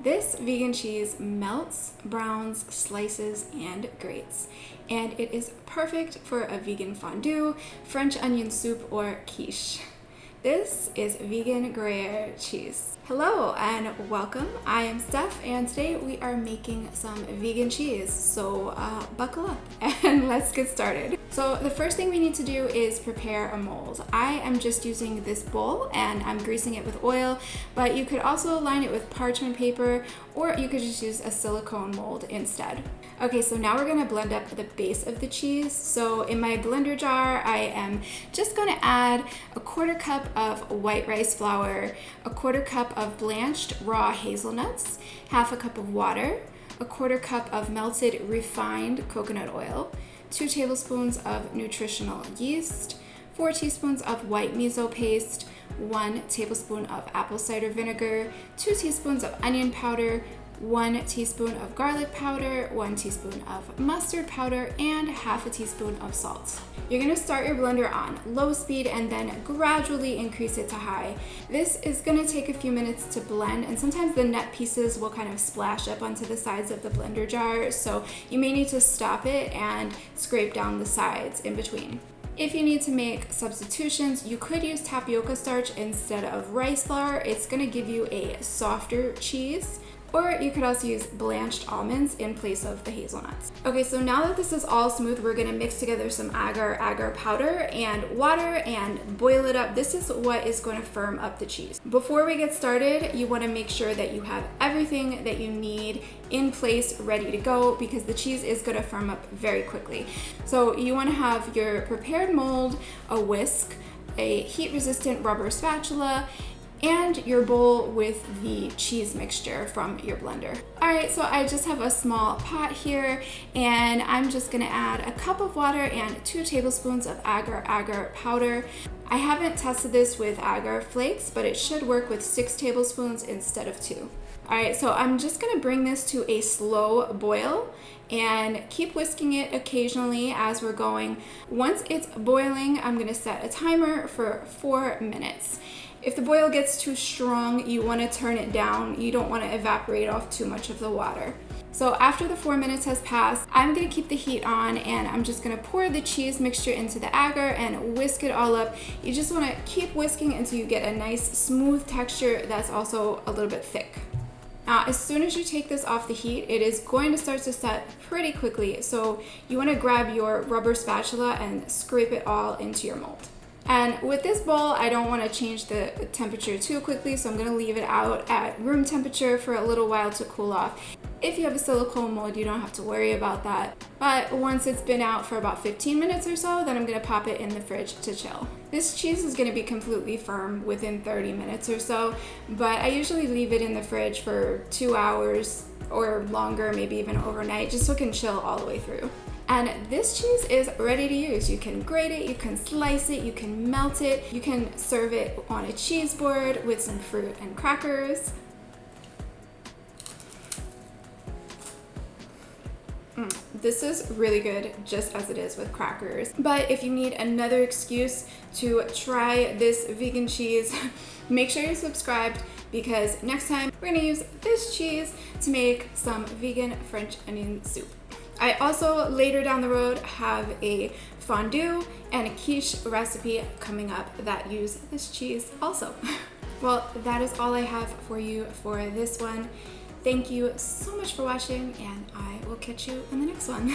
This vegan cheese melts, browns, slices, and grates. And it is perfect for a vegan fondue, French onion soup, or quiche. This is vegan Gruyère cheese. Hello and welcome. I am Steph and today we are making some vegan cheese. So buckle up and let's get started. So the first thing we need to do is prepare a mold. I am just using this bowl and I'm greasing it with oil, but you could also line it with parchment paper or you could just use a silicone mold instead. Okay, so now we're gonna blend up the base of the cheese. So in my blender jar, I am just gonna add a 1/4 cup of white rice flour, a 1/4 cup of blanched raw hazelnuts, 1/2 cup of water, a 1/4 cup of melted refined coconut oil, 2 tablespoons of nutritional yeast, 4 teaspoons of white miso paste, 1 tablespoon of apple cider vinegar, 2 teaspoons of onion powder, 1 teaspoon of garlic powder, 1 teaspoon of mustard powder, and 1/2 teaspoon of salt. You're gonna start your blender on low speed and then gradually increase it to high. This is gonna take a few minutes to blend, and sometimes the nut pieces will kind of splash up onto the sides of the blender jar, so you may need to stop it and scrape down the sides in between. If you need to make substitutions, you could use tapioca starch instead of rice flour. It's gonna give you a softer cheese. Or you could also use blanched almonds in place of the hazelnuts. Okay, so now that this is all smooth, we're gonna mix together some agar powder and water and boil it up. This is what is going to firm up the cheese. Before we get started, you wanna make sure that you have everything that you need in place, ready to go, because the cheese is gonna firm up very quickly. So you wanna have your prepared mold, a whisk, a heat-resistant rubber spatula, and your bowl with the cheese mixture from your blender. All right, so I just have a small pot here and I'm just gonna add a cup of water and 2 tablespoons of agar powder. I haven't tested this with agar flakes, but it should work with 6 tablespoons instead of 2. All right, so I'm just gonna bring this to a slow boil and keep whisking it occasionally as we're going. Once it's boiling, I'm gonna set a timer for 4 minutes. If the boil gets too strong, you want to turn it down. You don't want to evaporate off too much of the water. So after the 4 minutes has passed, I'm going to keep the heat on and I'm just going to pour the cheese mixture into the agar and whisk it all up. You just want to keep whisking until you get a nice smooth texture that's also a little bit thick. Now, as soon as you take this off the heat, it is going to start to set pretty quickly. So you want to grab your rubber spatula and scrape it all into your mold. And with this bowl, I don't want to change the temperature too quickly, so I'm going to leave it out at room temperature for a little while to cool off. If you have a silicone mold, you don't have to worry about that. But once it's been out for about 15 minutes or so, then I'm going to pop it in the fridge to chill. This cheese is going to be completely firm within 30 minutes or so, but I usually leave it in the fridge for 2 hours or longer, maybe even overnight, just so it can chill all the way through. And this cheese is ready to use. You can grate it, you can slice it, you can melt it, you can serve it on a cheese board with some fruit and crackers. This is really good just as it is with crackers. But if you need another excuse to try this vegan cheese, make sure you're subscribed because next time we're gonna use this cheese to make some vegan French onion soup. I also, later down the road, have a fondue and a quiche recipe coming up that use this cheese also. Well, that is all I have for you for this one. Thank you so much for watching, and I will catch you in the next one.